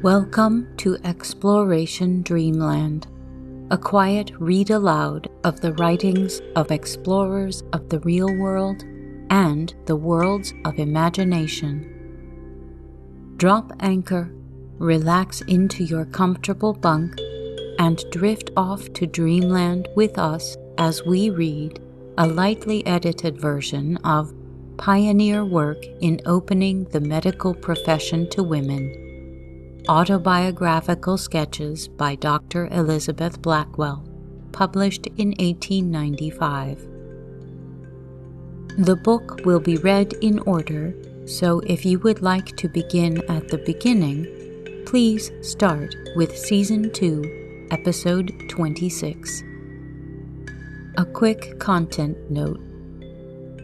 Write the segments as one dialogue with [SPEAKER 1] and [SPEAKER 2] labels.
[SPEAKER 1] Welcome to Exploration Dreamland, a quiet read aloud of the writings of explorers of the real world and the worlds of imagination. Drop anchor, relax into your comfortable bunk, and drift off to Dreamland with us as we read a lightly edited version of Pioneer Work in Opening the Medical Profession to Women. Autobiographical Sketches by Dr. Elizabeth Blackwell, published in 1895. The book will be read in order, so if you would like to begin at the beginning, please start with Season 2, Episode 26. A quick content note.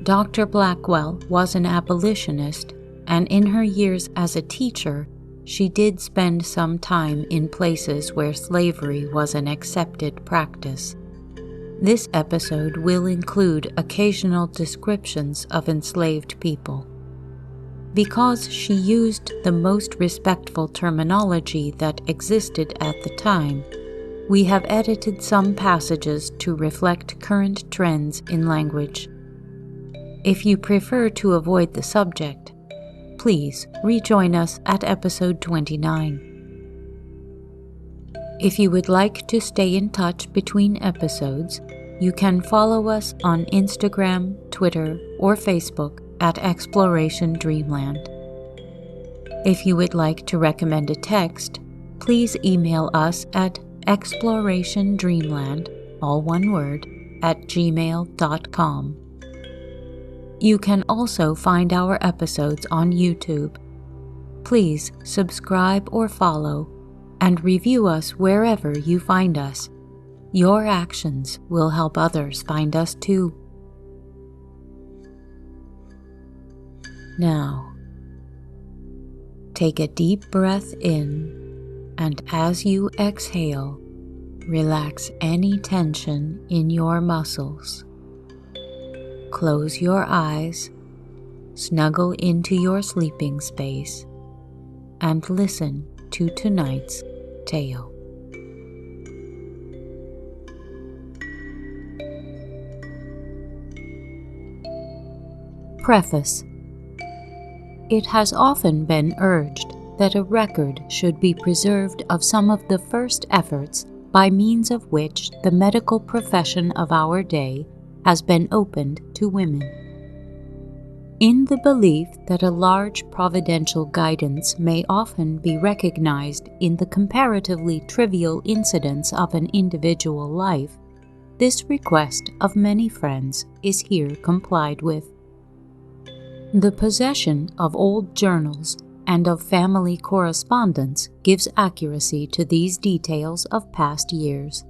[SPEAKER 1] Dr. Blackwell was an abolitionist, and in her years as a teacher, she did spend some time in places where slavery was an accepted practice. This episode will include occasional descriptions of enslaved people. Because she used the most respectful terminology that existed at the time, we have edited some passages to reflect current trends in language. If you prefer to avoid the subject, please rejoin us at episode 29. If you would like to stay in touch between episodes, you can follow us on Instagram, Twitter, or Facebook at Exploration Dreamland. If you would like to recommend a text, please email us at explorationdreamland, all one word, @gmail.com. You can also find our episodes on YouTube. Please subscribe or follow, and review us wherever you find us. Your actions will help others find us too. Now, take a deep breath in, and as you exhale, relax any tension in your muscles. Close your eyes, snuggle into your sleeping space, and listen to tonight's tale. Preface. It has often been urged that a record should be preserved of some of the first efforts by means of which the medical profession of our day has been opened to women. In the belief that a large providential guidance may often be recognized in the comparatively trivial incidents of an individual life, this request of many friends is here complied with. The possession of old journals and of family correspondence gives accuracy to these details of past years.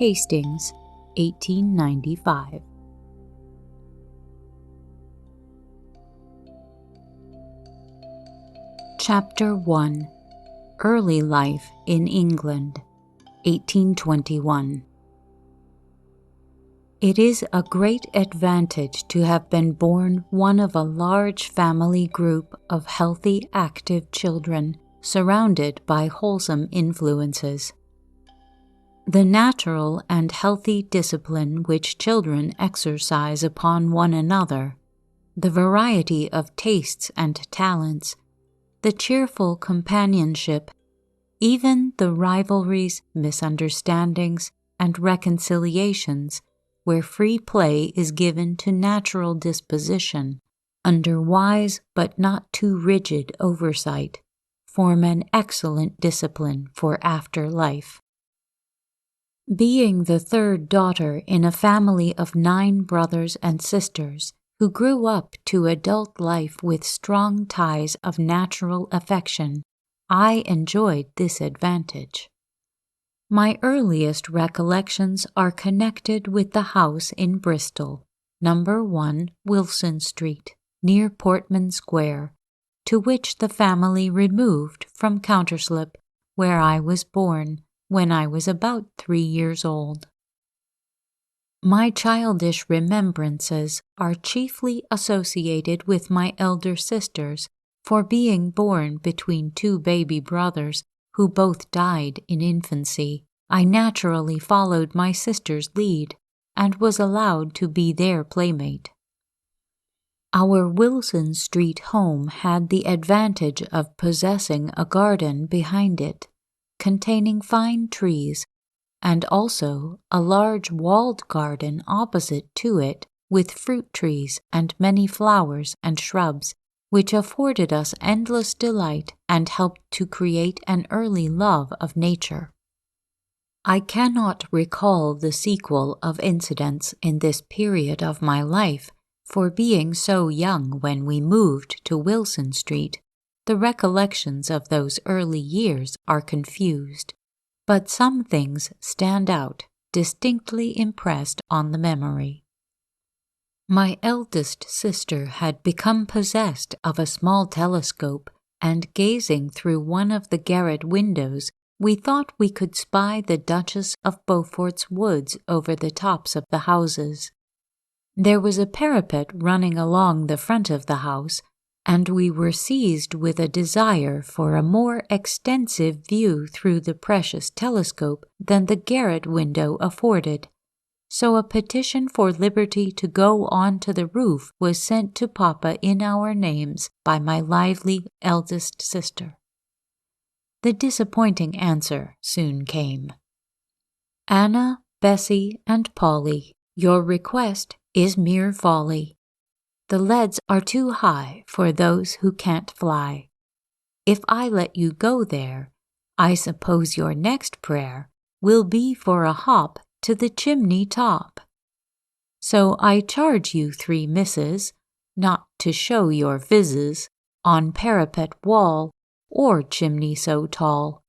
[SPEAKER 1] Hastings, 1895. Chapter 1. Early Life in England, 1821. It is a great advantage to have been born one of a large family group of healthy, active children, surrounded by wholesome influences. The natural and healthy discipline which children exercise upon one another, the variety of tastes and talents, the cheerful companionship, even the rivalries, misunderstandings, and reconciliations, where free play is given to natural disposition, under wise but not too rigid oversight, form an excellent discipline for after life. Being the third daughter in a family of 9 brothers and sisters who grew up to adult life with strong ties of natural affection, I enjoyed this advantage. My earliest recollections are connected with the house in Bristol, number 1 Wilson Street, near Portman Square, to which the family removed from Counterslip, where I was born, when I was about 3 years old. My childish remembrances are chiefly associated with my elder sisters, For being born between two baby brothers who both died in infancy, I naturally followed my sister's lead and was allowed to be their playmate. Our Wilson Street home had the advantage of possessing a garden behind it, containing fine trees, and also a large walled garden opposite to it with fruit trees and many flowers and shrubs, which afforded us endless delight and helped to create an early love of nature. I cannot recall the sequel of incidents in this period of my life, for being so young when we moved to Wilson Street, the recollections of those early years are confused, but some things stand out, distinctly impressed on the memory. My eldest sister had become possessed of a small telescope, and gazing through one of the garret windows, we thought we could spy the Duchess of Beaufort's woods over the tops of the houses. There was a parapet running along the front of the house, and we were seized with a desire for a more extensive view through the precious telescope than the garret window afforded. So a petition for liberty to go on to the roof was sent to Papa in our names by my lively eldest sister. The disappointing answer soon came. Anna, Bessie, and Polly, your request is mere folly. The leads are too high for those who can't fly. If I let you go there, I suppose your next prayer will be for a hop to the chimney top. So I charge you 3 misses, not to show your fizzes on parapet wall or chimney so tall,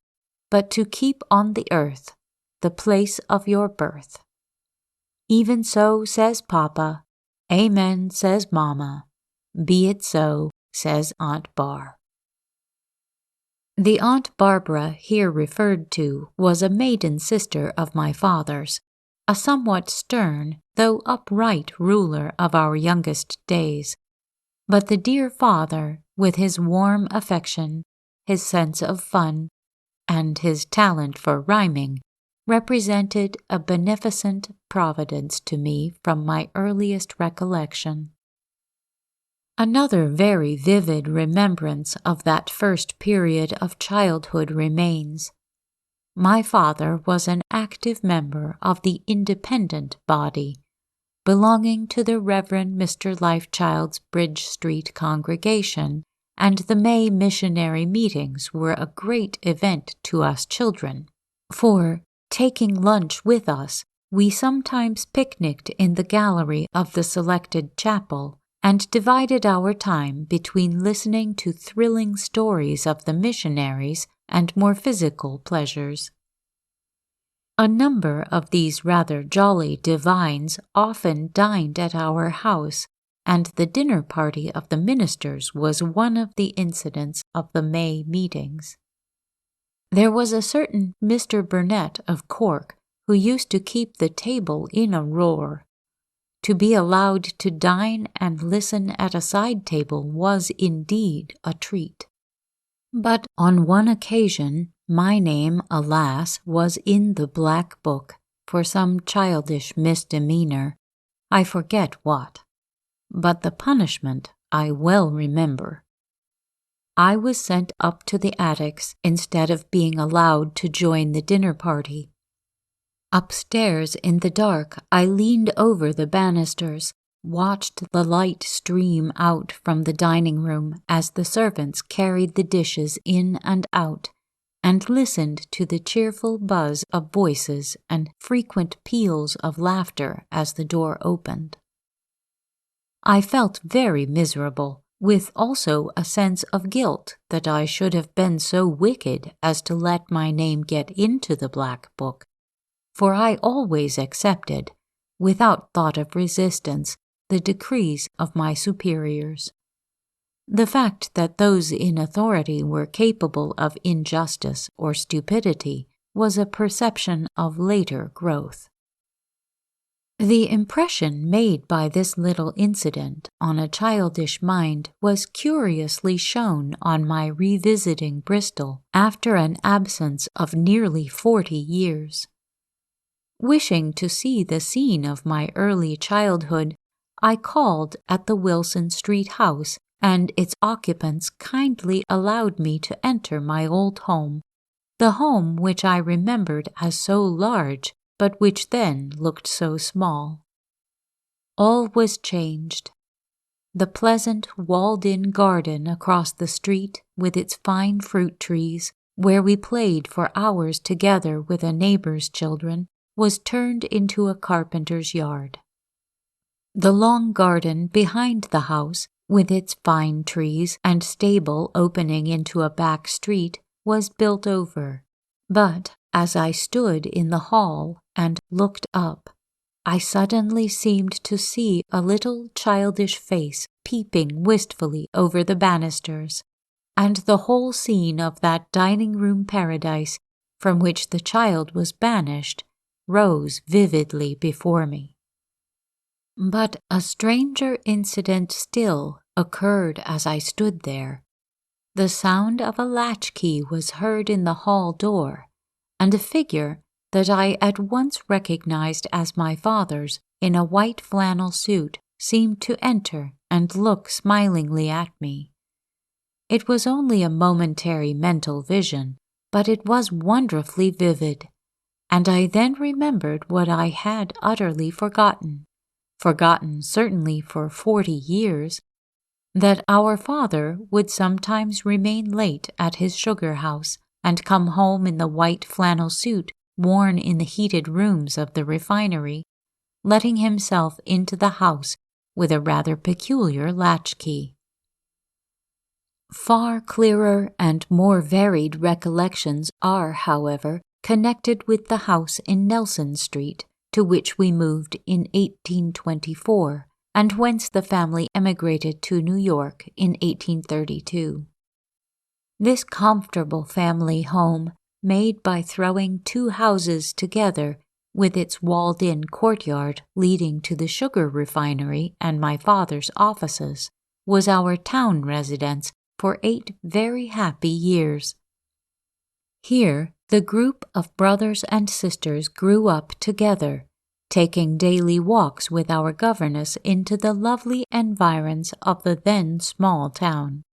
[SPEAKER 1] but to keep on the earth the place of your birth. Even so, says Papa. Amen, says Mama. Be it so, says Aunt Bar. The Aunt Barbara here referred to was a maiden sister of my father's, a somewhat stern, though upright ruler of our youngest days. But the dear father, with his warm affection, his sense of fun, and his talent for rhyming, represented a beneficent providence to me from my earliest recollection. Another very vivid remembrance of that first period of childhood remains. My father was an active member of the Independent body, belonging to the Reverend Mr. Lifechild's Bridge Street congregation, and the May missionary meetings were a great event to us children, for, taking lunch with us, we sometimes picnicked in the gallery of the selected chapel, and divided our time between listening to thrilling stories of the missionaries and more physical pleasures. A number of these rather jolly divines often dined at our house, and the dinner party of the ministers was one of the incidents of the May meetings. There was a certain Mr. Burnett of Cork who used to keep the table in a roar. To be allowed to dine and listen at a side table was indeed a treat. But on one occasion, my name, alas, was in the Black Book for some childish misdemeanor, I forget what, but the punishment I well remember. I was sent up to the attics instead of being allowed to join the dinner party. Upstairs in the dark, I leaned over the banisters, watched the light stream out from the dining room as the servants carried the dishes in and out, and listened to the cheerful buzz of voices and frequent peals of laughter as the door opened. I felt very miserable, with also a sense of guilt that I should have been so wicked as to let my name get into the Black Book, for I always accepted, without thought of resistance, the decrees of my superiors. The fact that those in authority were capable of injustice or stupidity was a perception of later growth. The impression made by this little incident on a childish mind was curiously shown on my revisiting Bristol after an absence of nearly 40 years. Wishing to see the scene of my early childhood, I called at the Wilson Street house, and its occupants kindly allowed me to enter my old home, the home which I remembered as so large, but which then looked so small. All was changed. The pleasant walled-in garden across the street, with its fine fruit trees, where we played for hours together with a neighbor's children, was turned into a carpenter's yard. The long garden behind the house, with its fine trees and stable opening into a back street, was built over. But as I stood in the hall and looked up, I suddenly seemed to see a little childish face peeping wistfully over the banisters, and the whole scene of that dining-room paradise from which the child was banished rose vividly before me. But a stranger incident still occurred as I stood there. The sound of a latchkey was heard in the hall door, and a figure that I at once recognized as my father's in a white flannel suit seemed to enter and look smilingly at me. It was only a momentary mental vision, but it was wonderfully vivid, and I then remembered what I had utterly forgotten certainly for 40 years, that our father would sometimes remain late at his sugar house and come home in the white flannel suit worn in the heated rooms of the refinery, letting himself into the house with a rather peculiar latchkey. Far clearer and more varied recollections are, however, connected with the house in Nelson Street, to which we moved in 1824, and whence the family emigrated to New York in 1832. This comfortable family home, made by throwing two houses together, with its walled-in courtyard leading to the sugar refinery and my father's offices, was our town residence for 8 very happy years. Here the group of brothers and sisters grew up together, taking daily walks with our governess into the lovely environs of the then small town.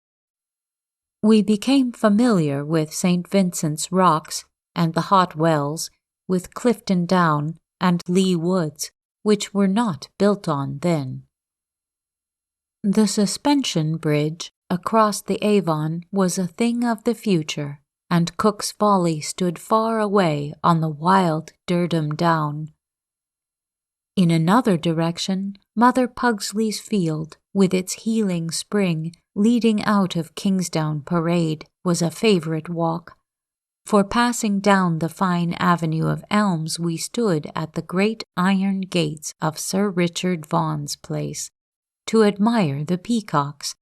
[SPEAKER 1] We became familiar with St. Vincent's Rocks and the Hot Wells, with Clifton Down and Lee Woods, which were not built on then. The suspension bridge across the Avon was a thing of the future, and Cook's Folly stood far away on the wild Durdham Down. In another direction, Mother Pugsley's Field, with its healing spring leading out of Kingsdown Parade, was a favorite walk. For passing down the fine avenue of elms we stood at the great iron gates of Sir Richard Vaughan's place, to admire the peacocks,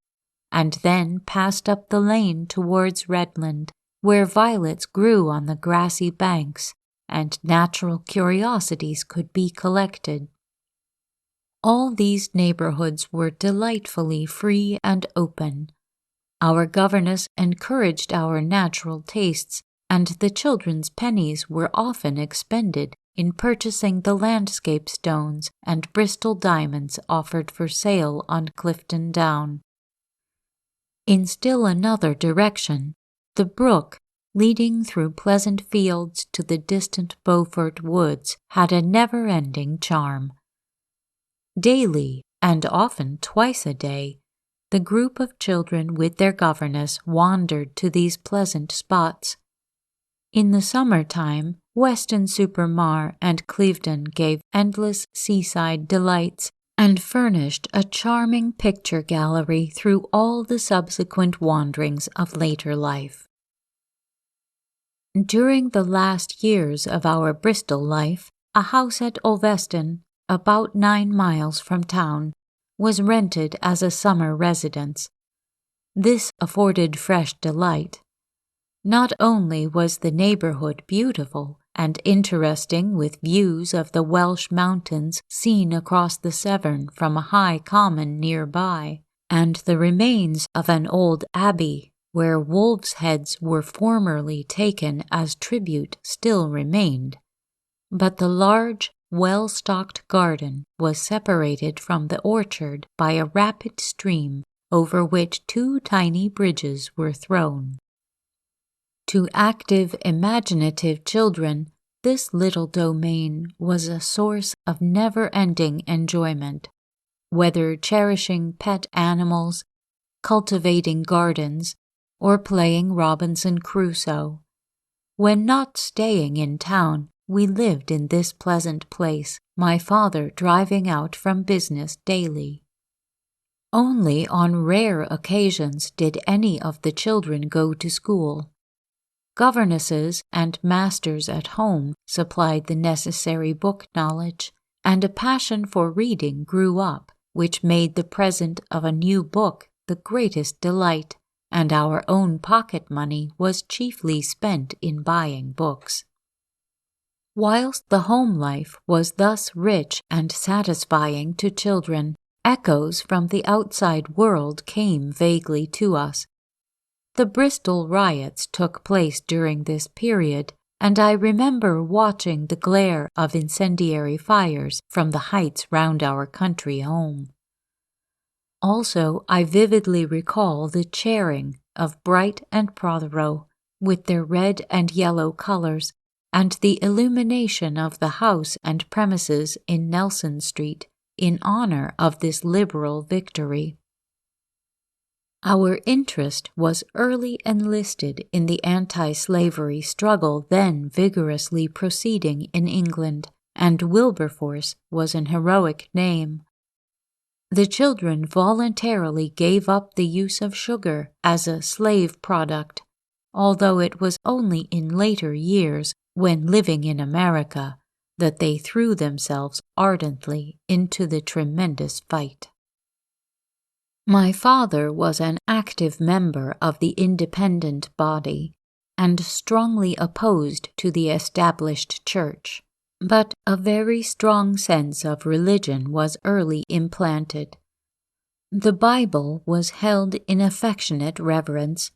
[SPEAKER 1] and then passed up the lane towards Redland, where violets grew on the grassy banks, and natural curiosities could be collected. All these neighborhoods were delightfully free and open. Our governess encouraged our natural tastes, and the children's pennies were often expended in purchasing the landscape stones and Bristol diamonds offered for sale on Clifton Down. In still another direction, the brook, leading through pleasant fields to the distant Beaufort woods, had a never-ending charm. Daily, and often twice a day, the group of children with their governess wandered to these pleasant spots. In the summer-time, Weston-super-Mare and Clevedon gave endless seaside delights, and furnished a charming picture gallery through all the subsequent wanderings of later life. During the last years of our Bristol life, a house at Ulveston, about 9 miles from town, was rented as a summer residence. This afforded fresh delight. Not only was the neighborhood beautiful, and interesting with views of the Welsh mountains seen across the Severn from a high common nearby, and the remains of an old abbey where wolves' heads were formerly taken as tribute still remained. But the large, well-stocked garden was separated from the orchard by a rapid stream over which two tiny bridges were thrown. To active, imaginative children, this little domain was a source of never-ending enjoyment, whether cherishing pet animals, cultivating gardens, or playing Robinson Crusoe. When not staying in town, we lived in this pleasant place, my father driving out from business daily. Only on rare occasions did any of the children go to school. Governesses and masters at home supplied the necessary book knowledge, and a passion for reading grew up, which made the present of a new book the greatest delight, and our own pocket money was chiefly spent in buying books. Whilst the home life was thus rich and satisfying to children, echoes from the outside world came vaguely to us. The Bristol riots took place during this period, and I remember watching the glare of incendiary fires from the heights round our country home. Also, I vividly recall the Charing of Bright and Prothero, with their red and yellow colors, and the illumination of the house and premises in Nelson Street in honor of this liberal victory. Our interest was early enlisted in the anti-slavery struggle then vigorously proceeding in England, and Wilberforce was an heroic name. The children voluntarily gave up the use of sugar as a slave product, although it was only in later years, when living in America, that they threw themselves ardently into the tremendous fight. My father was an active member of the independent body and strongly opposed to the established church, but a very strong sense of religion was early implanted. The Bible was held in affectionate reverence.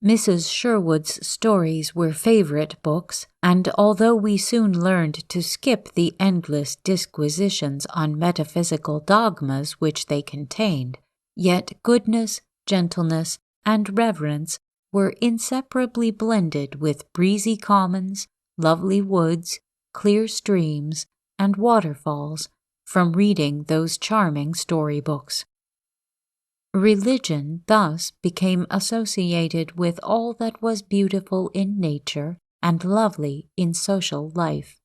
[SPEAKER 1] Mrs. Sherwood's stories were favorite books, and although we soon learned to skip the endless disquisitions on metaphysical dogmas which they contained, yet goodness, gentleness, and reverence were inseparably blended with breezy commons, lovely woods, clear streams, and waterfalls from reading those charming storybooks. Religion thus became associated with all that was beautiful in nature and lovely in social life.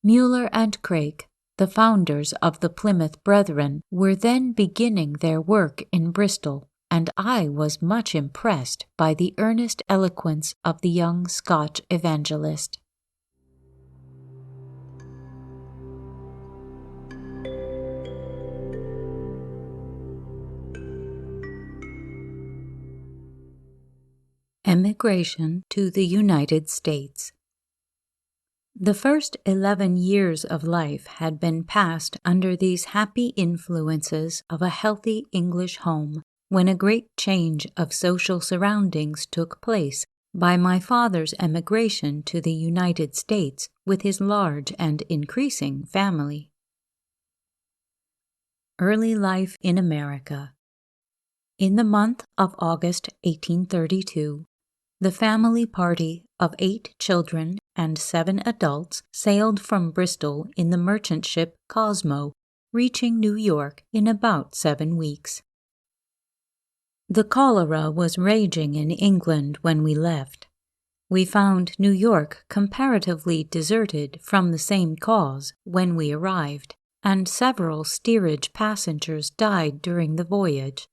[SPEAKER 1] Muller and Craik, the founders of the Plymouth Brethren, were then beginning their work in Bristol, and I was much impressed by the earnest eloquence of the young Scotch evangelist. Emigration to the United States. The first 11 years of life had been passed under these happy influences of a healthy English home, when a great change of social surroundings took place by my father's emigration to the United States with his large and increasing family. Early life in America. In the month of August 1832, the family party of 8 children and 7 adults sailed from Bristol in the merchant ship Cosmo, reaching New York in about 7 weeks. The cholera was raging in England when we left. We found New York comparatively deserted from the same cause when we arrived, and several steerage passengers died during the voyage.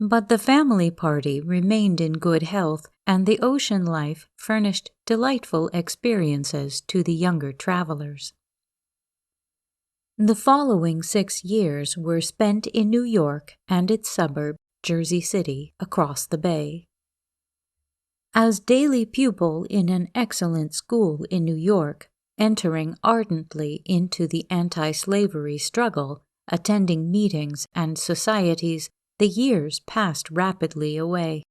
[SPEAKER 1] But the family party remained in good health, and the ocean life furnished delightful experiences to the younger travelers. The following 6 years were spent in New York and its suburb, Jersey City, across the bay. As daily pupil in an excellent school in New York, entering ardently into the anti-slavery struggle, attending meetings and societies, the years passed rapidly away.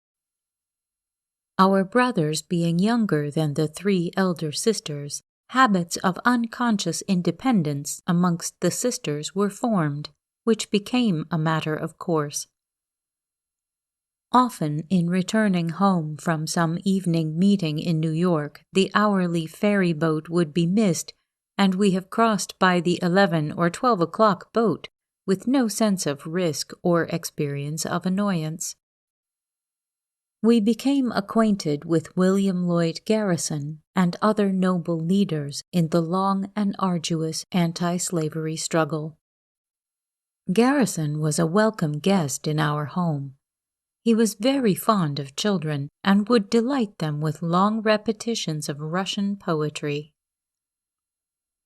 [SPEAKER 1] Our brothers being younger than the 3 elder sisters, habits of unconscious independence amongst the sisters were formed, which became a matter of course. Often in returning home from some evening meeting in New York, the hourly ferry boat would be missed, and we have crossed by the 11 or 12 o'clock boat with no sense of risk or experience of annoyance. We became acquainted with William Lloyd Garrison and other noble leaders in the long and arduous anti-slavery struggle. Garrison was a welcome guest in our home. He was very fond of children and would delight them with long repetitions of Russian poetry.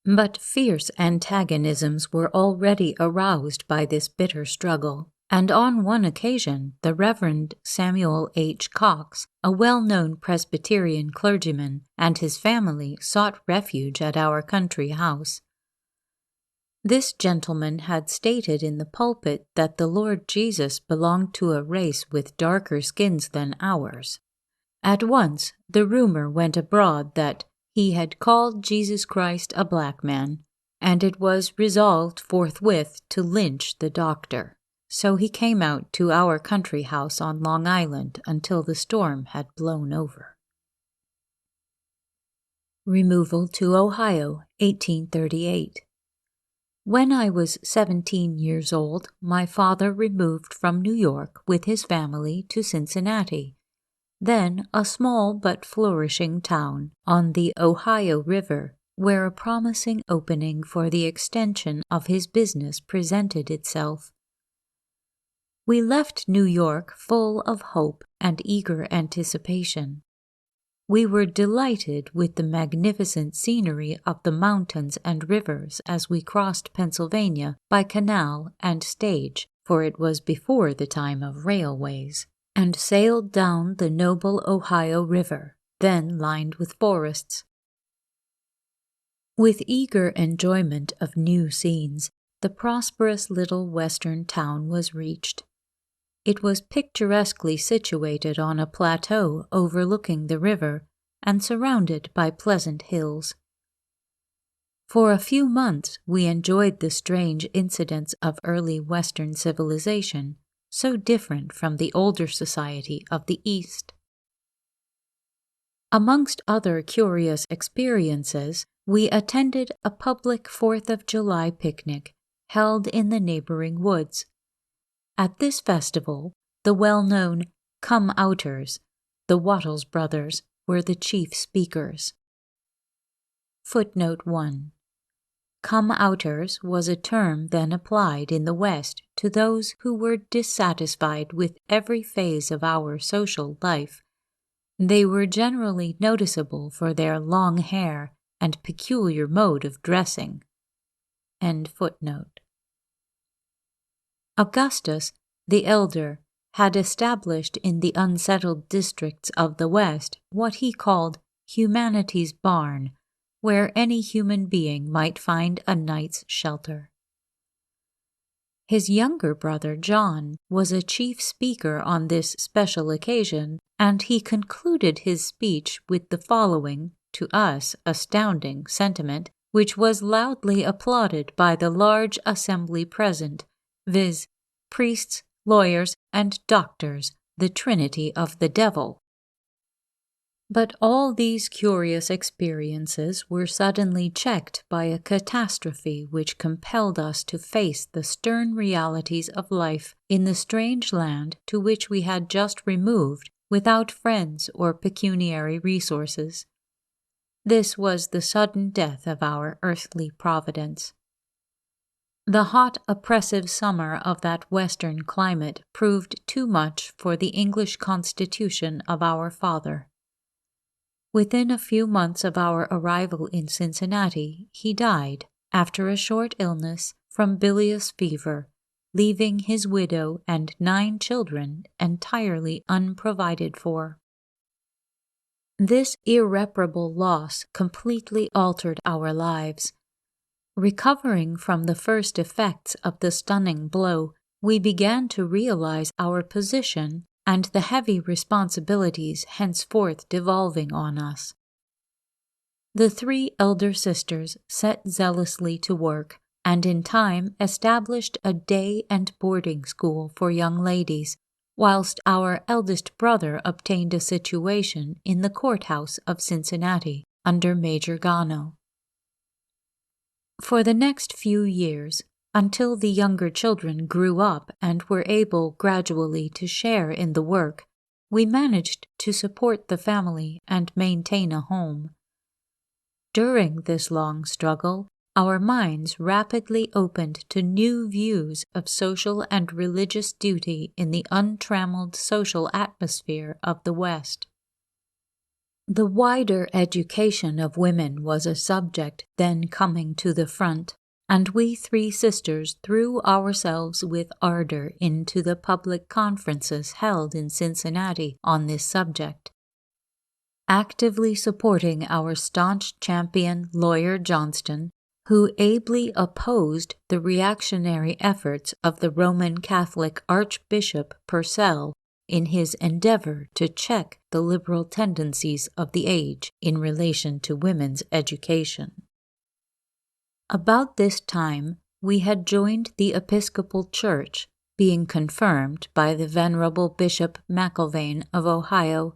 [SPEAKER 1] But fierce antagonisms were already aroused by this bitter struggle, and on one occasion the Reverend Samuel H. Cox, a well-known Presbyterian clergyman, and his family sought refuge at our country house. This gentleman had stated in the pulpit that the Lord Jesus belonged to a race with darker skins than ours. At once the rumor went abroad that he had called Jesus Christ a black man, and it was resolved forthwith to lynch the doctor. So he came out to our country house on Long Island until the storm had blown over. Removal to Ohio, 1838. When I was 17 years old, my father removed from New York with his family to Cincinnati, then a small but flourishing town on the Ohio River, where a promising opening for the extension of his business presented itself. We left New York full of hope and eager anticipation. We were delighted with the magnificent scenery of the mountains and rivers as we crossed Pennsylvania by canal and stage, for it was before the time of railways, and sailed down the noble Ohio River, then lined with forests. With eager enjoyment of new scenes, the prosperous little western town was reached. It was picturesquely situated on a plateau overlooking the river and surrounded by pleasant hills. For a few months we enjoyed the strange incidents of early Western civilization, so different from the older society of the East. Amongst other curious experiences, we attended a public 4th of July picnic held in the neighboring woods. At this festival, the well-known Come Outers, the Wattles brothers, were the chief speakers. Footnote 1. Come Outers was a term then applied in the West to those who were dissatisfied with every phase of our social life. They were generally noticeable for their long hair and peculiar mode of dressing. End footnote. Augustus, the elder, had established in the unsettled districts of the West what he called humanity's barn, where any human being might find a night's shelter. His younger brother John was a chief speaker on this special occasion, and he concluded his speech with the following, to us, astounding sentiment, which was loudly applauded by the large assembly present, viz., priests, lawyers, and doctors, the trinity of the devil. But all these curious experiences were suddenly checked by a catastrophe which compelled us to face the stern realities of life in the strange land to which we had just removed without friends or pecuniary resources. This was the sudden death of our earthly providence. The hot, oppressive summer of that western climate proved too much for the English constitution of our father. Within a few months of our arrival in Cincinnati, he died, after a short illness, from bilious fever, leaving his widow and 9 children entirely unprovided for. This irreparable loss completely altered our lives. Recovering from the first effects of the stunning blow, we began to realize our position and the heavy responsibilities henceforth devolving on us. The 3 elder sisters set zealously to work and in time established a day and boarding school for young ladies, whilst our eldest brother obtained a situation in the courthouse of Cincinnati under Major Jeanneau. For the next few years, until the younger children grew up and were able gradually to share in the work, we managed to support the family and maintain a home. During this long struggle, our minds rapidly opened to new views of social and religious duty in the untrammeled social atmosphere of the West. The wider education of women was a subject then coming to the front, and we 3 sisters threw ourselves with ardor into the public conferences held in Cincinnati on this subject, actively supporting our staunch champion, Lawyer Johnston, who ably opposed the reactionary efforts of the Roman Catholic Archbishop Purcell in his endeavor to check the liberal tendencies of the age in relation to women's education. About this time, we had joined the Episcopal Church, being confirmed by the Venerable Bishop McIlvaine of Ohio.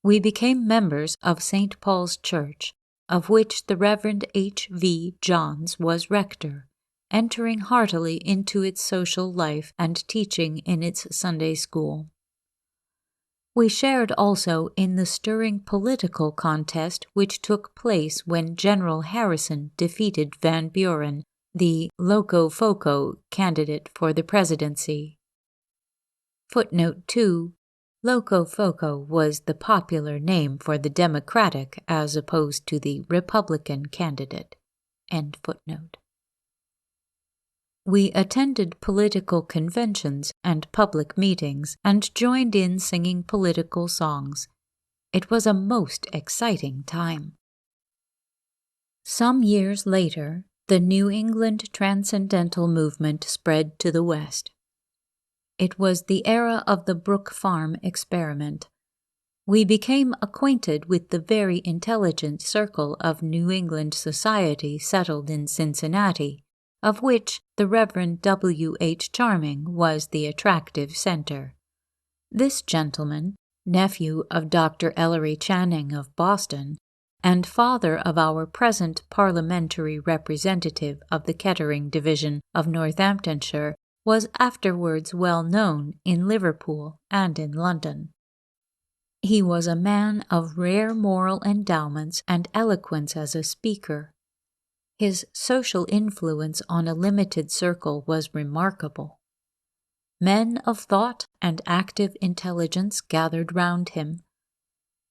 [SPEAKER 1] We became members of St. Paul's Church, of which the Reverend H. V. Johns was rector, entering heartily into its social life and teaching in its Sunday school. We shared also in the stirring political contest which took place when General Harrison defeated Van Buren, the Locofoco candidate for the presidency. Footnote 2. Locofoco was the popular name for the Democratic as opposed to the Republican candidate. End footnote. We attended political conventions and public meetings and joined in singing political songs. It was a most exciting time. Some years later, the New England Transcendental movement spread to the West. It was the era of the Brook Farm experiment. We became acquainted with the very intelligent circle of New England society settled in Cincinnati, of which the Reverend W. H. Charming was the attractive center. This gentleman, nephew of Dr. Ellery Channing of Boston, and father of our present parliamentary representative of the Kettering Division of Northamptonshire, was afterwards well known in Liverpool and in London. He was a man of rare moral endowments and eloquence as a speaker. His social influence on a limited circle was remarkable. Men of thought and active intelligence gathered round him.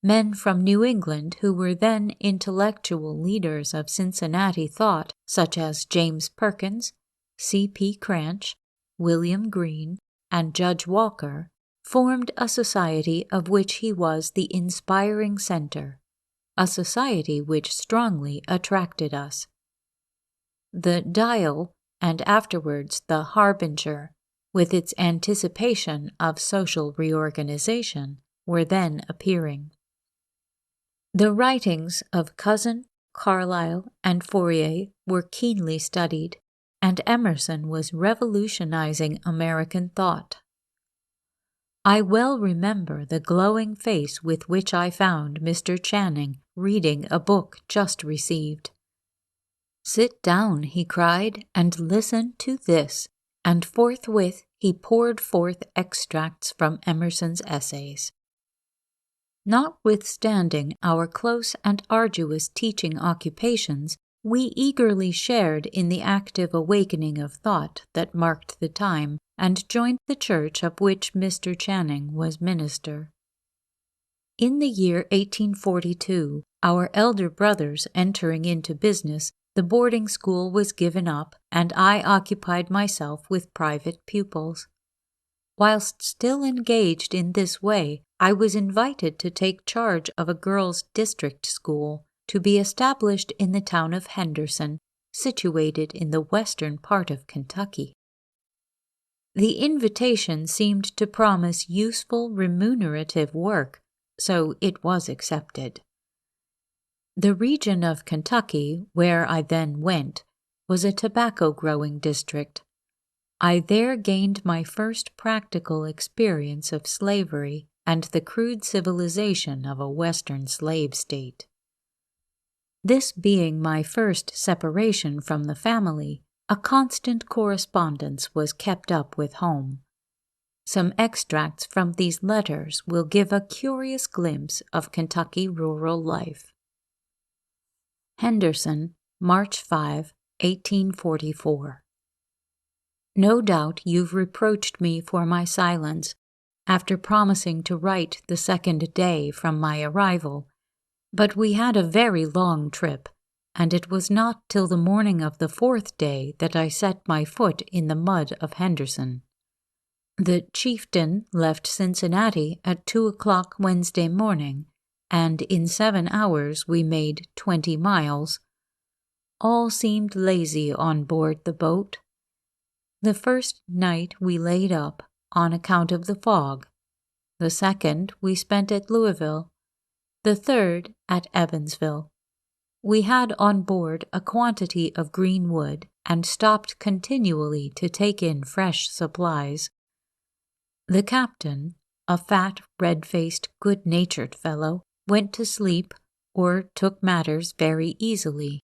[SPEAKER 1] Men from New England who were then intellectual leaders of Cincinnati thought, such as James Perkins, C.P. Cranch, William Green, and Judge Walker, formed a society of which he was the inspiring center, a society which strongly attracted us. The Dial, and afterwards the Harbinger, with its anticipation of social reorganization, were then appearing. The writings of Cousin, Carlyle, and Fourier were keenly studied, and Emerson was revolutionizing American thought. I well remember the glowing face with which I found Mr. Channing reading a book just received. "Sit down," he cried, "and listen to this," and forthwith he poured forth extracts from Emerson's essays. Notwithstanding our close and arduous teaching occupations, we eagerly shared in the active awakening of thought that marked the time, and joined the church of which Mr. Channing was minister. In the year 1842, our elder brothers entering into business, the boarding school was given up, and I occupied myself with private pupils. Whilst still engaged in this way, I was invited to take charge of a girls' district school to be established in the town of Henderson, situated in the western part of Kentucky. The invitation seemed to promise useful, remunerative work, so it was accepted. The region of Kentucky where I then went was a tobacco-growing district. I there gained my first practical experience of slavery and the crude civilization of a Western slave state. This being my first separation from the family, a constant correspondence was kept up with home. Some extracts from these letters will give a curious glimpse of Kentucky rural life. Henderson, March 5, 1844. No doubt you've reproached me for my silence, after promising to write the second day from my arrival, but we had a very long trip, and it was not till the morning of the fourth day that I set my foot in the mud of Henderson. The chieftain left Cincinnati at 2 o'clock Wednesday morning, and in 7 hours we made 20 miles. All seemed lazy on board the boat. The first night we laid up, on account of the fog. The second we spent at Louisville. The third at Evansville. We had on board a quantity of green wood, and stopped continually to take in fresh supplies. The captain, a fat, red-faced, good-natured fellow, went to sleep, or took matters very easily.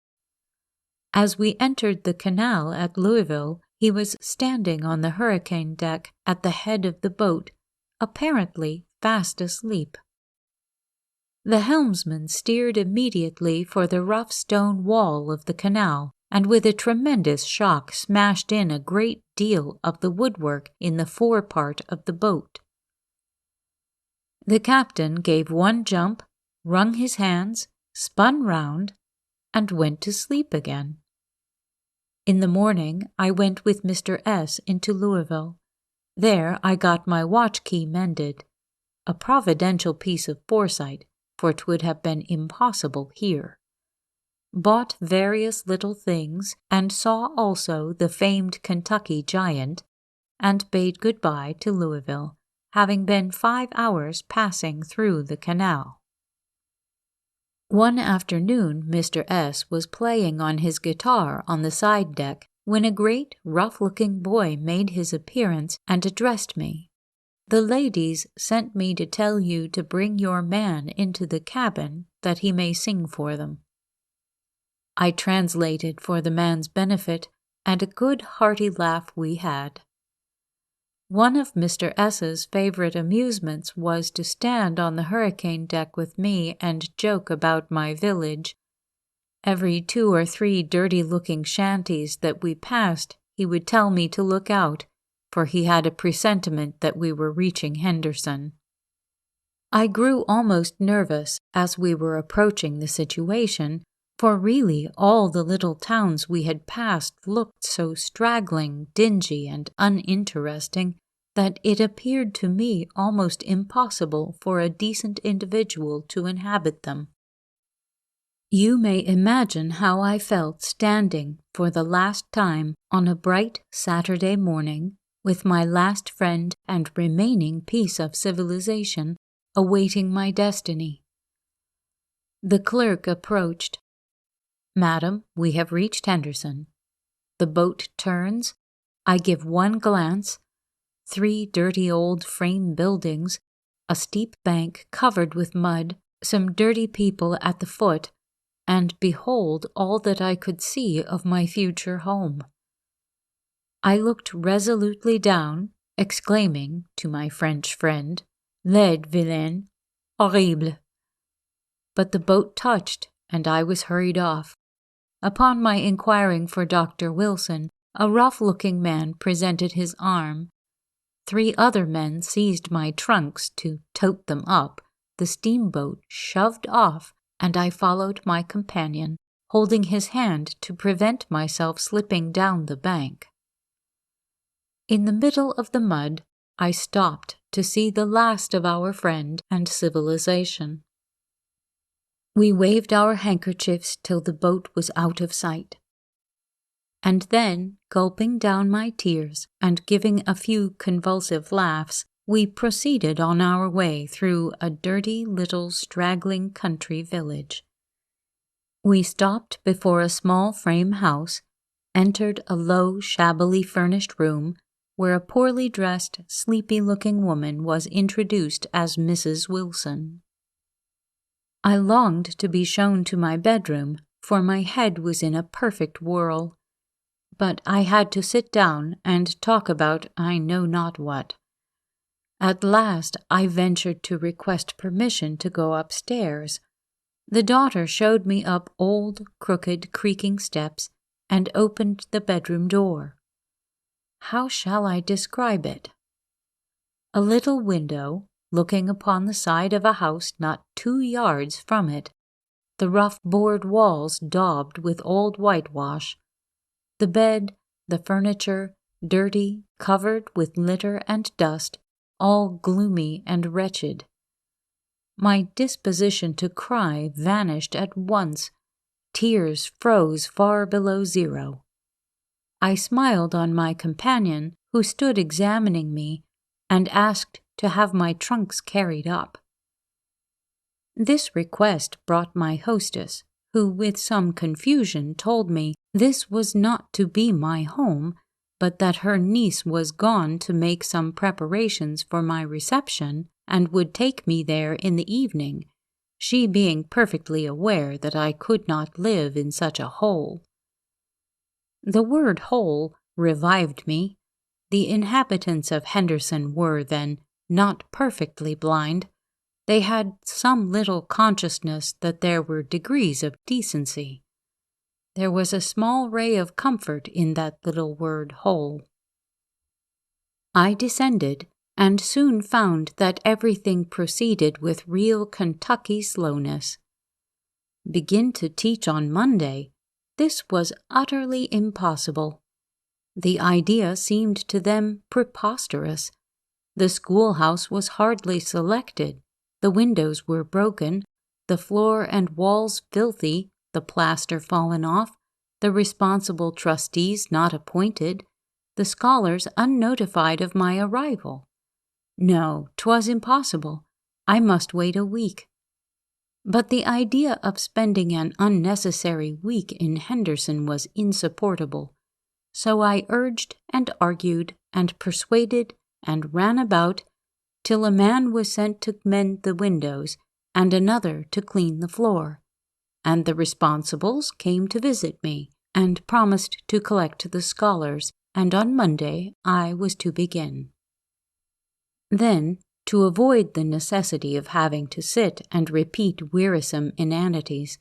[SPEAKER 1] As we entered the canal at Louisville, he was standing on the hurricane deck at the head of the boat, apparently fast asleep. The helmsman steered immediately for the rough stone wall of the canal, and with a tremendous shock smashed in a great deal of the woodwork in the forepart of the boat. The captain gave one jump, wrung his hands, spun round, and went to sleep again. In the morning I went with Mr. S. into Louisville. There I got my watch key mended, a providential piece of foresight, for 'twould have been impossible here. Bought various little things, and saw also the famed Kentucky giant, and bade good-bye to Louisville, having been 5 hours passing through the canal. One afternoon Mr. S. was playing on his guitar on the side deck when a great, rough-looking boy made his appearance and addressed me. "The ladies sent me to tell you to bring your man into the cabin that he may sing for them." I translated for the man's benefit, and a good hearty laugh we had. One of Mr. S.'s favorite amusements was to stand on the hurricane deck with me and joke about my village. Every 2 or 3 dirty-looking shanties that we passed, he would tell me to look out, for he had a presentiment that we were reaching Henderson. I grew almost nervous as we were approaching the situation, for really all the little towns we had passed looked so straggling, dingy, and uninteresting that it appeared to me almost impossible for a decent individual to inhabit them. You may imagine how I felt standing for the last time on a bright Saturday morning, with my last friend and remaining piece of civilization awaiting my destiny. The clerk approached. "Madam, we have reached Henderson." The boat turns. I give one glance. 3 dirty old frame buildings, a steep bank covered with mud, some dirty people at the foot, and behold all that I could see of my future home. I looked resolutely down, exclaiming to my French friend, "Laid, vilain, horrible." But the boat touched, and I was hurried off. Upon my inquiring for Dr. Wilson, a rough-looking man presented his arm. 3 other men seized my trunks to tote them up. The steamboat shoved off, and I followed my companion, holding his hand to prevent myself slipping down the bank. In the middle of the mud, I stopped to see the last of our friend and civilization. We waved our handkerchiefs till the boat was out of sight. And then, gulping down my tears and giving a few convulsive laughs, we proceeded on our way through a dirty little straggling country village. We stopped before a small frame house, entered a low, shabbily furnished room, where a poorly dressed, sleepy-looking woman was introduced as Mrs. Wilson. I longed to be shown to my bedroom, for my head was in a perfect whirl. But I had to sit down and talk about I know not what. At last I ventured to request permission to go upstairs. The daughter showed me up old, crooked, creaking steps and opened the bedroom door. How shall I describe it? A little window, looking upon the side of a house not 2 yards from it, the rough board walls daubed with old whitewash, the bed, the furniture, dirty, covered with litter and dust, all gloomy and wretched. My disposition to cry vanished at once. Tears froze far below zero. I smiled on my companion, who stood examining me, and asked to have my trunks carried up. This request brought my hostess, who with some confusion told me this was not to be my home, but that her niece was gone to make some preparations for my reception and would take me there in the evening, she being perfectly aware that I could not live in such a hole. The word hole revived me. The inhabitants of Henderson were, then, not perfectly blind. They had some little consciousness that there were degrees of decency. There was a small ray of comfort in that little word hole. I descended, and soon found that everything proceeded with real Kentucky slowness. Begin to teach on Monday? This was utterly impossible. The idea seemed to them preposterous. The schoolhouse was hardly selected. The windows were broken, the floor and walls filthy, the plaster fallen off, the responsible trustees not appointed, the scholars unnotified of my arrival. No, 'twas impossible. I must wait a week. But the idea of spending an unnecessary week in Henderson was insupportable. So I urged and argued and persuaded and ran about till a man was sent to mend the windows and another to clean the floor, and the responsibles came to visit me and promised to collect the scholars, and on Monday I was to begin. Then, to avoid the necessity of having to sit and repeat wearisome inanities,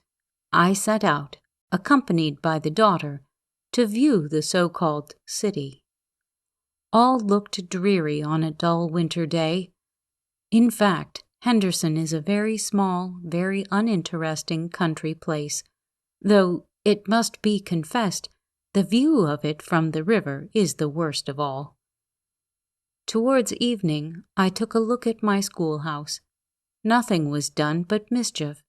[SPEAKER 1] I set out, accompanied by the daughter, to view the so-called city. All looked dreary on a dull winter day. In fact, Henderson is a very small, very uninteresting country place, though it must be confessed the view of it from the river is the worst of all. Towards evening, I took a look at my schoolhouse. Nothing was done but mischief.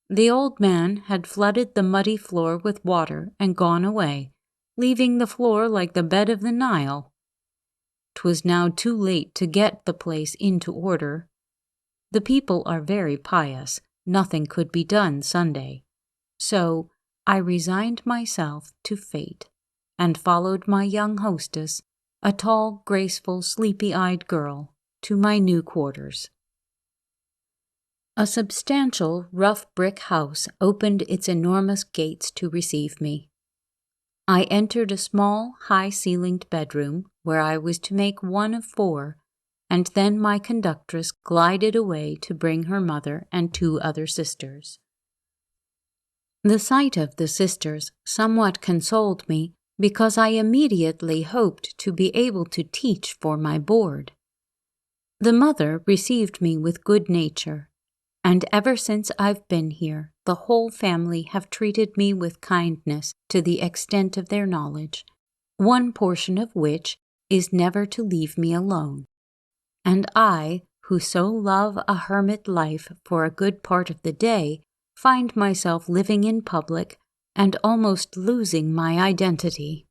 [SPEAKER 1] The old man had flooded the muddy floor with water and gone away, leaving the floor like the bed of the Nile. 'Twas now too late to get the place into order. The people are very pious. Nothing could be done Sunday. So I resigned myself to fate, and followed my young hostess, a tall, graceful, sleepy-eyed girl, to my new quarters. A substantial, rough brick house opened its enormous gates to receive me. I entered a small, high-ceilinged bedroom, where I was to make one of 4, and then my conductress glided away to bring her mother and 2 other sisters. The sight of the sisters somewhat consoled me, because I immediately hoped to be able to teach for my board. The mother received me with good nature, and ever since I've been here, the whole family have treated me with kindness to the extent of their knowledge, one portion of which is never to leave me alone. and I, who so love a hermit life for a good part of the day, find myself living in public and almost losing my identity.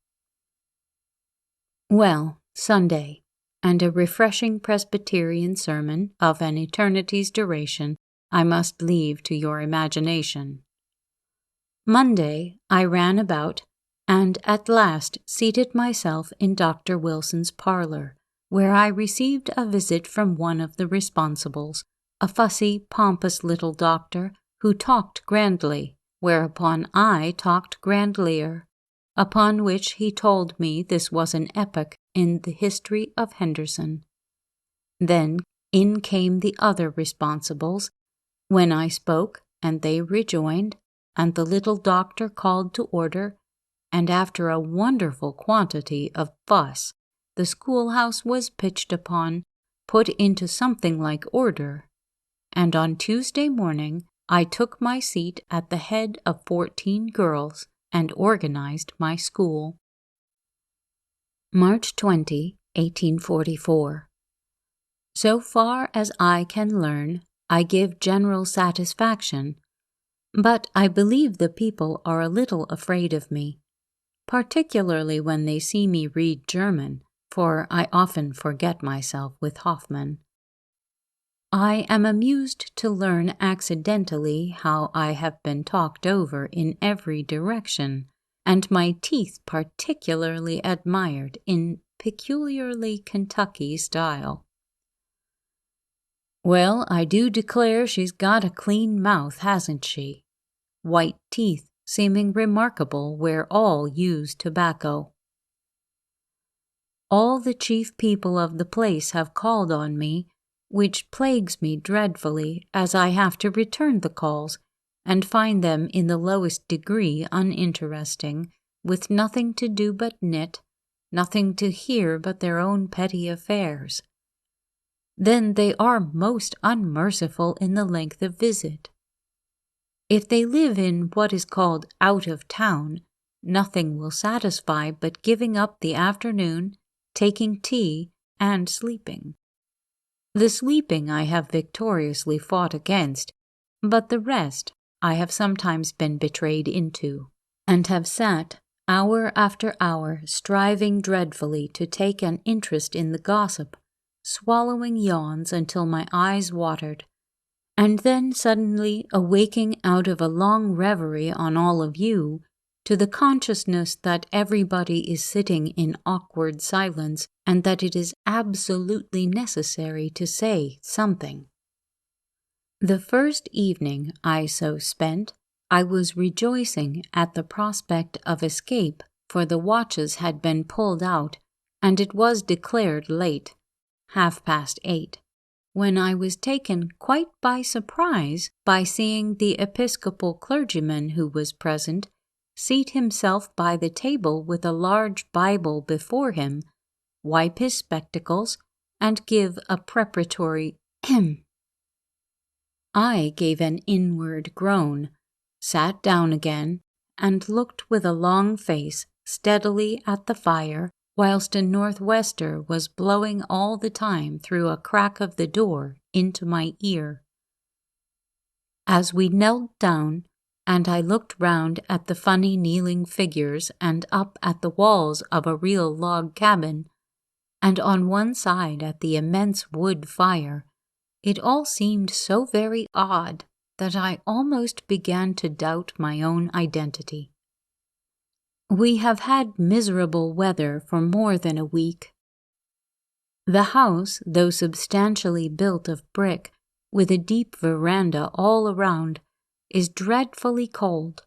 [SPEAKER 1] Well, Sunday, and a refreshing Presbyterian sermon of an eternity's duration I must leave to your imagination. Monday, I ran about, and at last seated myself in Dr. Wilson's parlor, where I received a visit from one of the responsibles, a fussy, pompous little doctor who talked grandly, whereupon I talked grandlier, upon which he told me this was an epoch in the history of Henderson. Then in came the other responsibles, when I spoke, and they rejoined, and the little doctor called to order, and after a wonderful quantity of fuss, the schoolhouse was pitched upon, put into something like order, and on Tuesday morning I took my seat at the head of 14 girls and organized my school. March 20, 1844. So far as I can learn, I give general satisfaction, but I believe the people are a little afraid of me, particularly when they see me read German, for I often forget myself with Hoffmann. I am amused to learn accidentally how I have been talked over in every direction, and my teeth particularly admired in peculiarly Kentucky style. Well, I do declare she's got a clean mouth, hasn't she? White teeth seeming remarkable where all use tobacco. All the chief people of the place have called on me, which plagues me dreadfully, as I have to return the calls, and find them in the lowest degree uninteresting, with nothing to do but knit, nothing to hear but their own petty affairs. Then they are most unmerciful in the length of visit. If they live in what is called out of town, nothing will satisfy but giving up the afternoon, taking tea, and sleeping. The sleeping I have victoriously fought against, but the rest I have sometimes been betrayed into, and have sat hour after hour striving dreadfully to take an interest in the gossip, swallowing yawns until my eyes watered, and then suddenly awaking out of a long reverie on all of you, to the consciousness that everybody is sitting in awkward silence and that it is absolutely necessary to say something. The first evening I so spent, I was rejoicing at the prospect of escape, for the watches had been pulled out, and it was declared late, 8:30, when I was taken quite by surprise by seeing the Episcopal clergyman who was present seat himself by the table with a large Bible before him, wipe his spectacles, and give a preparatory "hem." I gave an inward groan, sat down again, and looked with a long face steadily at the fire, whilst a northwester was blowing all the time through a crack of the door into my ear. As we knelt down, and I looked round at the funny kneeling figures and up at the walls of a real log cabin, and on one side at the immense wood fire, it all seemed so very odd that I almost began to doubt my own identity. We have had miserable weather for more than a week. The house, though substantially built of brick, with a deep veranda all around, is dreadfully cold.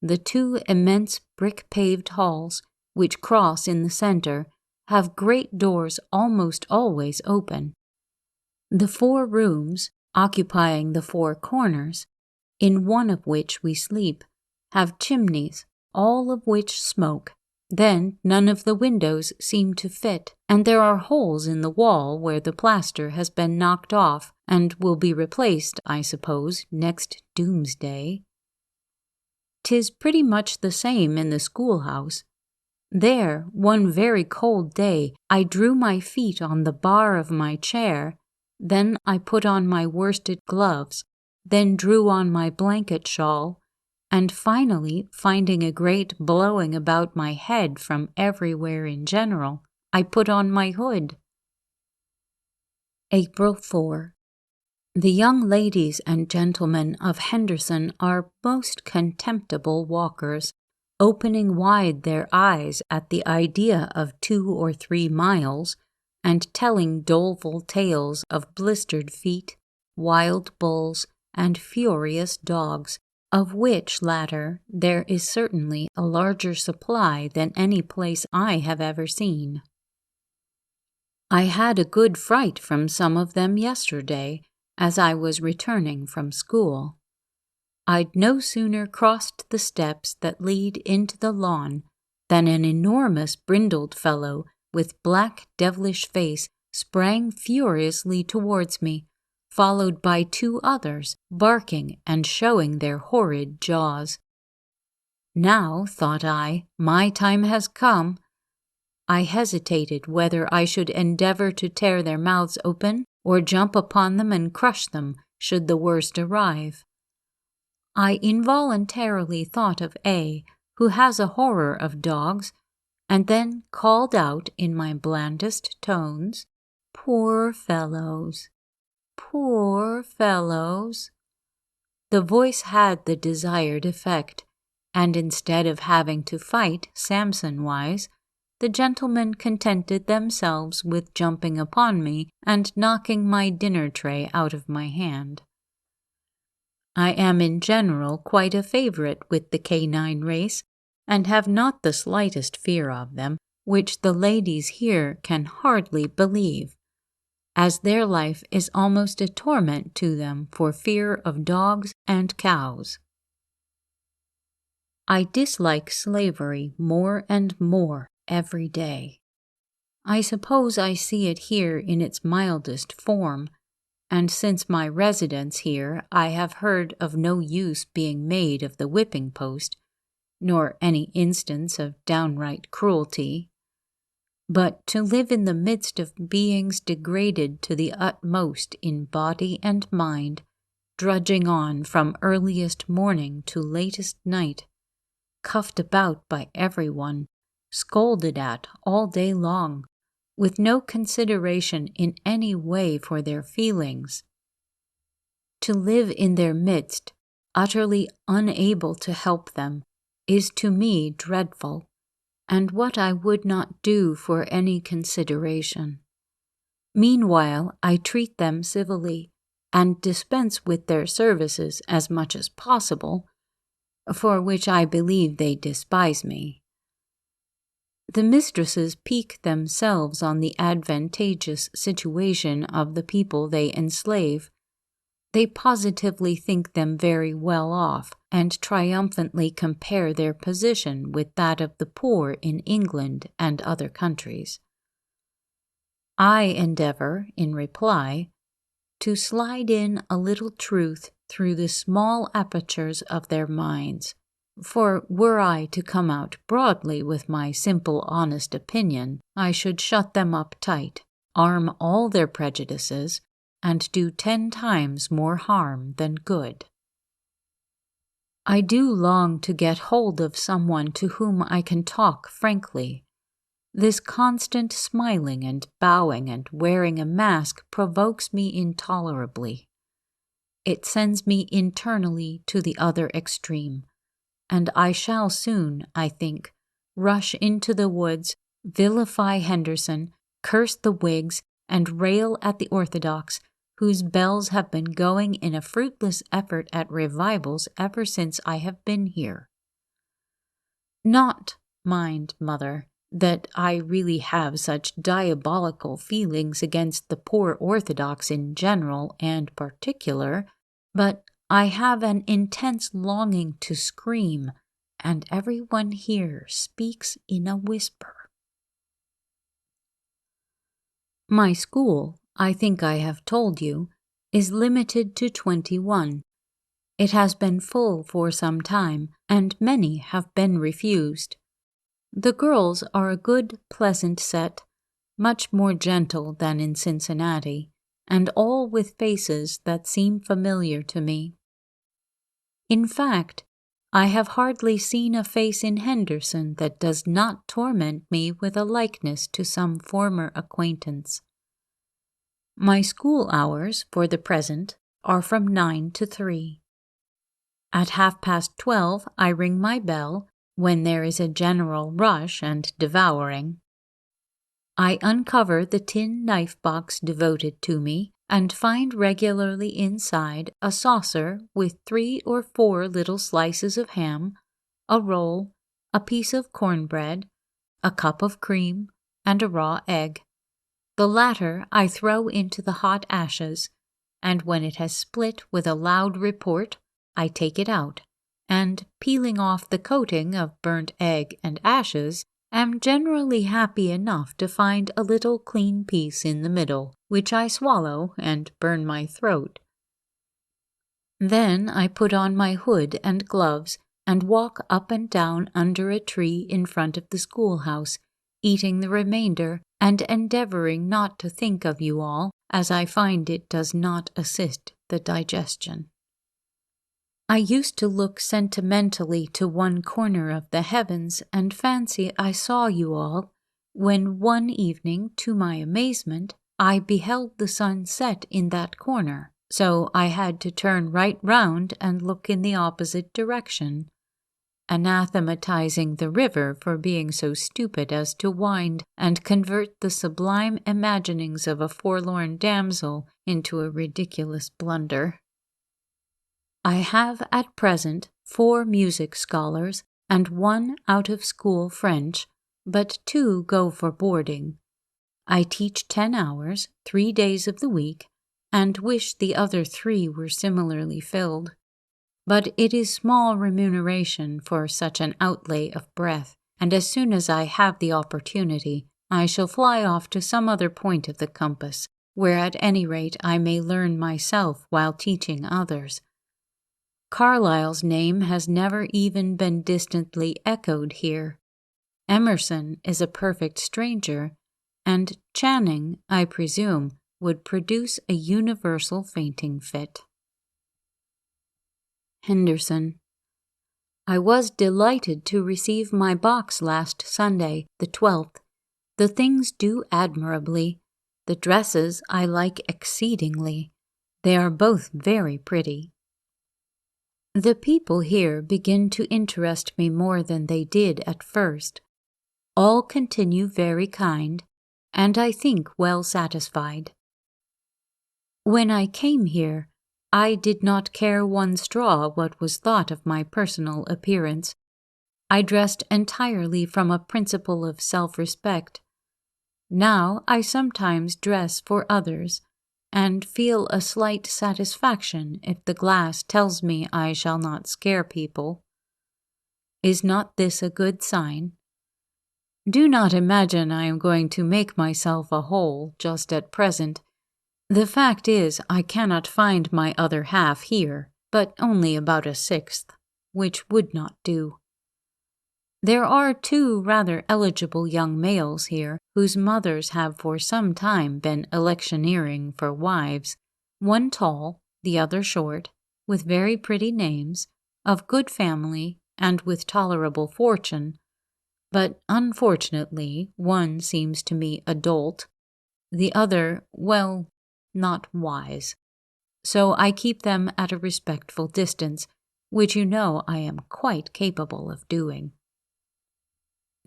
[SPEAKER 1] The 2 immense brick-paved halls, which cross in the center, have great doors almost always open. The 4 rooms, occupying the 4 corners, in one of which we sleep, have chimneys, all of which smoke. Then none of the windows seem to fit, and there are holes in the wall where the plaster has been knocked off and will be replaced, I suppose, next doomsday. 'Tis pretty much the same in the schoolhouse. There, one very cold day, I drew my feet on the bar of my chair, then I put on my worsted gloves, then drew on my blanket shawl, and finally, finding a great blowing about my head from everywhere in general, I put on my hood. April 4. The young ladies and gentlemen of Henderson are most contemptible walkers, opening wide their eyes at the idea of 2 or 3 miles, and telling doleful tales of blistered feet, wild bulls, and furious dogs, of which latter there is certainly a larger supply than any place I have ever seen. I had a good fright from some of them yesterday, as I was returning from school. I'd no sooner crossed the steps that lead into the lawn than an enormous brindled fellow with black devilish face sprang furiously towards me, followed by 2 others, barking and showing their horrid jaws. Now, thought I, my time has come. I hesitated whether I should endeavor to tear their mouths open or jump upon them and crush them should the worst arrive. I involuntarily thought of A, who has a horror of dogs, and then called out in my blandest tones, "Poor fellows! Poor fellows!" The voice had the desired effect, and instead of having to fight Samson-wise, the gentlemen contented themselves with jumping upon me and knocking my dinner tray out of my hand. I am in general quite a favorite with the canine race, and have not the slightest fear of them, which the ladies here can hardly believe, as their life is almost a torment to them for fear of dogs and cows. I dislike slavery more and more every day. I suppose I see it here in its mildest form, and since my residence here I have heard of no use being made of the whipping post, nor any instance of downright cruelty. But to live in the midst of beings degraded to the utmost in body and mind, drudging on from earliest morning to latest night, cuffed about by everyone, scolded at all day long, with no consideration in any way for their feelings. To live in their midst, utterly unable to help them, is to me dreadful, and what I would not do for any consideration. Meanwhile, I treat them civilly, and dispense with their services as much as possible, for which I believe they despise me. The mistresses pique themselves on the advantageous situation of the people they enslave. They positively think them very well off, and triumphantly compare their position with that of the poor in England and other countries. I endeavor, in reply, to slide in a little truth through the small apertures of their minds, for were I to come out broadly with my simple honest opinion, I should shut them up tight, arm all their prejudices, and do 10 times more harm than good. I do long to get hold of someone to whom I can talk frankly. This constant smiling and bowing and wearing a mask provokes me intolerably. It sends me internally to the other extreme, and I shall soon, I think, rush into the woods, vilify Henderson, curse the Whigs, and rail at the Orthodox, whose bells have been going in a fruitless effort at revivals ever since I have been here. Not, mind, mother, that I really have such diabolical feelings against the poor Orthodox in general and particular, but I have an intense longing to scream, and everyone here speaks in a whisper. My school, I think I have told you, is limited to 21. It has been full for some time, and many have been refused. The girls are a good, pleasant set, much more gentle than in Cincinnati, and all with faces that seem familiar to me. In fact, I have hardly seen a face in Henderson that does not torment me with a likeness to some former acquaintance. My school hours, for the present, are from 9 to 3. At 12:30 I ring my bell, when there is a general rush and devouring. I uncover the tin knife box devoted to me, and find regularly inside a saucer with 3 or 4 little slices of ham, a roll, a piece of cornbread, a cup of cream, and a raw egg. The latter I throw into the hot ashes, and when it has split with a loud report, I take it out, and, peeling off the coating of burnt egg and ashes, am generally happy enough to find a little clean piece in the middle, which I swallow and burn my throat. Then I put on my hood and gloves and walk up and down under a tree in front of the schoolhouse, eating the remainder and endeavoring not to think of you all, as I find it does not assist the digestion. I used to look sentimentally to one corner of the heavens and fancy I saw you all, when one evening, to my amazement, I beheld the sun set in that corner, so I had to turn right round and look in the opposite direction, anathematizing the river for being so stupid as to wind and convert the sublime imaginings of a forlorn damsel into a ridiculous blunder. I have at present 4 music scholars and 1 out-of-school French, but 2 go for boarding. I teach 10 hours, 3 days of the week, and wish the other 3 were similarly filled. But it is small remuneration for such an outlay of breath, and as soon as I have the opportunity, I shall fly off to some other point of the compass, where at any rate I may learn myself while teaching others. Carlyle's name has never even been distantly echoed here. Emerson is a perfect stranger, and Channing, I presume, would produce a universal fainting fit. Henderson. I was delighted to receive my box last Sunday, the 12th. The things do admirably. The dresses I like exceedingly. They are both very pretty. The people here begin to interest me more than they did at first. All continue very kind, and I think well satisfied. When I came here, I did not care one straw what was thought of my personal appearance. I dressed entirely from a principle of self-respect. Now I sometimes dress for others, and feel a slight satisfaction if the glass tells me I shall not scare people. Is not this a good sign? Do not imagine I am going to make myself a whole just at present. The fact is, I cannot find my other half here, but only about a 1/6, which would not do. There are 2 rather eligible young males here, whose mothers have for some time been electioneering for wives, one tall, the other short, with very pretty names, of good family, and with tolerable fortune, but unfortunately one seems to me a dolt, the other, well, not wise. So I keep them at a respectful distance, which you know I am quite capable of doing.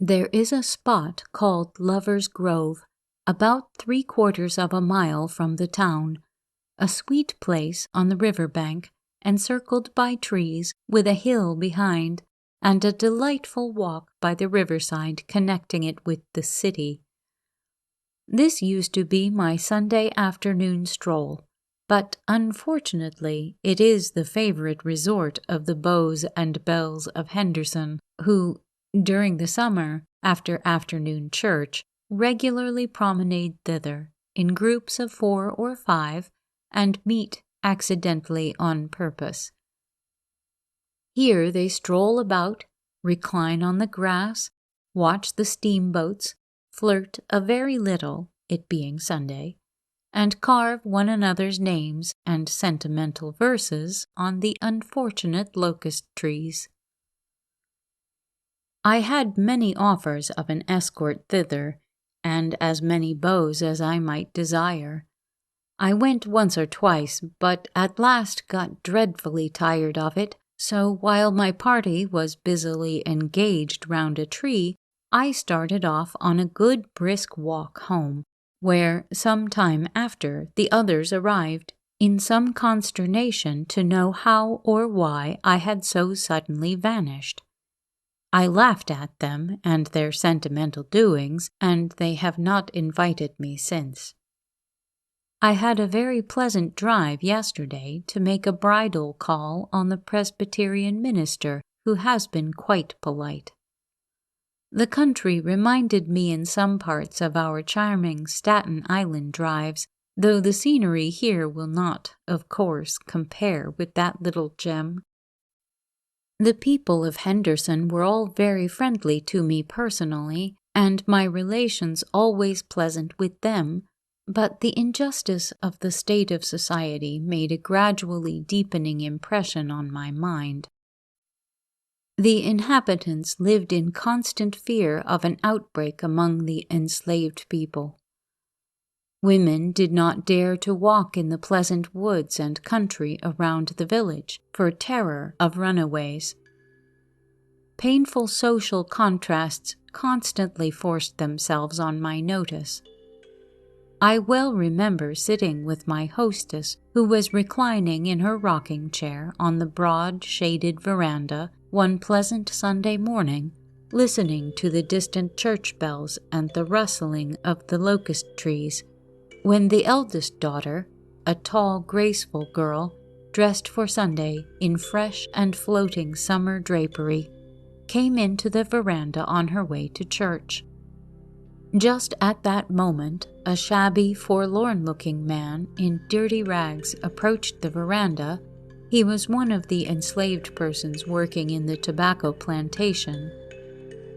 [SPEAKER 1] There is a spot called Lover's Grove, about 3/4 of a mile from the town, a sweet place on the river bank, encircled by trees, with a hill behind, and a delightful walk by the riverside connecting it with the city. This used to be my Sunday afternoon stroll, but unfortunately it is the favorite resort of the beaux and belles of Henderson, who, during the summer, after afternoon church, regularly promenade thither in groups of 4 or 5 and meet accidentally on purpose. Here they stroll about, recline on the grass, watch the steamboats, flirt a very little, it being Sunday, and carve one another's names and sentimental verses on the unfortunate locust trees. I had many offers of an escort thither, and as many beaux as I might desire. I went once or twice, but at last got dreadfully tired of it, so while my party was busily engaged round a tree, I started off on a good brisk walk home, where some time after the others arrived, in some consternation to know how or why I had so suddenly vanished. I laughed at them and their sentimental doings, and they have not invited me since. I had a very pleasant drive yesterday to make a bridal call on the Presbyterian minister, who has been quite polite. The country reminded me in some parts of our charming Staten Island drives, though the scenery here will not, of course, compare with that little gem. The people of Henderson were all very friendly to me personally, and my relations always pleasant with them, but the injustice of the state of society made a gradually deepening impression on my mind. The inhabitants lived in constant fear of an outbreak among the enslaved people. Women did not dare to walk in the pleasant woods and country around the village for terror of runaways. Painful social contrasts constantly forced themselves on my notice. I well remember sitting with my hostess, who was reclining in her rocking chair on the broad, shaded veranda one pleasant Sunday morning, listening to the distant church bells and the rustling of the locust trees, when the eldest daughter, a tall, graceful girl, dressed for Sunday in fresh and floating summer drapery, came into the veranda on her way to church. Just at that moment, a shabby, forlorn-looking man in dirty rags approached the veranda. He was one of the enslaved persons working in the tobacco plantation.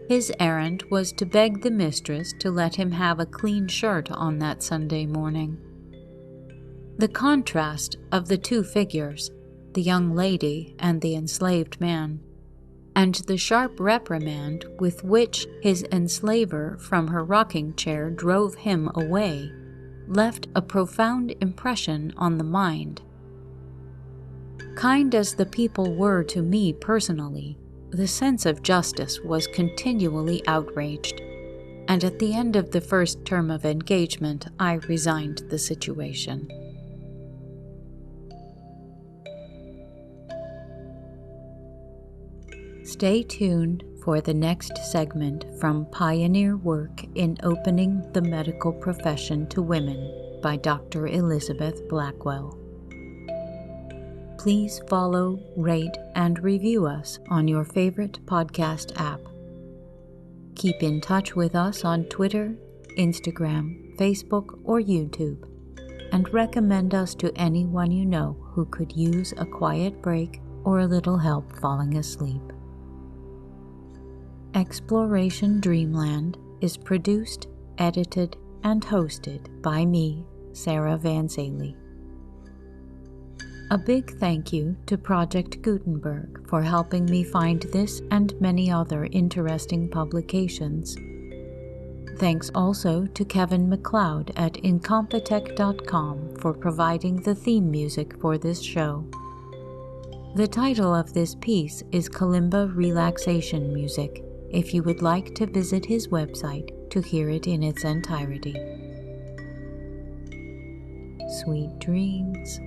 [SPEAKER 1] His errand was to beg the mistress to let him have a clean shirt on that Sunday morning. The contrast of the two figures, the young lady and the enslaved man, and the sharp reprimand with which his enslaver from her rocking chair drove him away, left a profound impression on the mind. Kind as the people were to me personally, the sense of justice was continually outraged, and at the end of the first term of engagement I resigned the situation. Stay tuned for the next segment from Pioneer Work in Opening the Medical Profession to Women by Dr. Elizabeth Blackwell. Please follow, rate, and review us on your favorite podcast app. Keep in touch with us on Twitter, Instagram, Facebook, or YouTube, and recommend us to anyone you know who could use a quiet break or a little help falling asleep. Exploration Dreamland is produced, edited, and hosted by me, Sarah Van Zaley. A big thank you to Project Gutenberg for helping me find this and many other interesting publications. Thanks also to Kevin MacLeod at Incompetech.com for providing the theme music for this show. The title of this piece is Kalimba Relaxation Music, if you would like to visit his website to hear it in its entirety. Sweet dreams.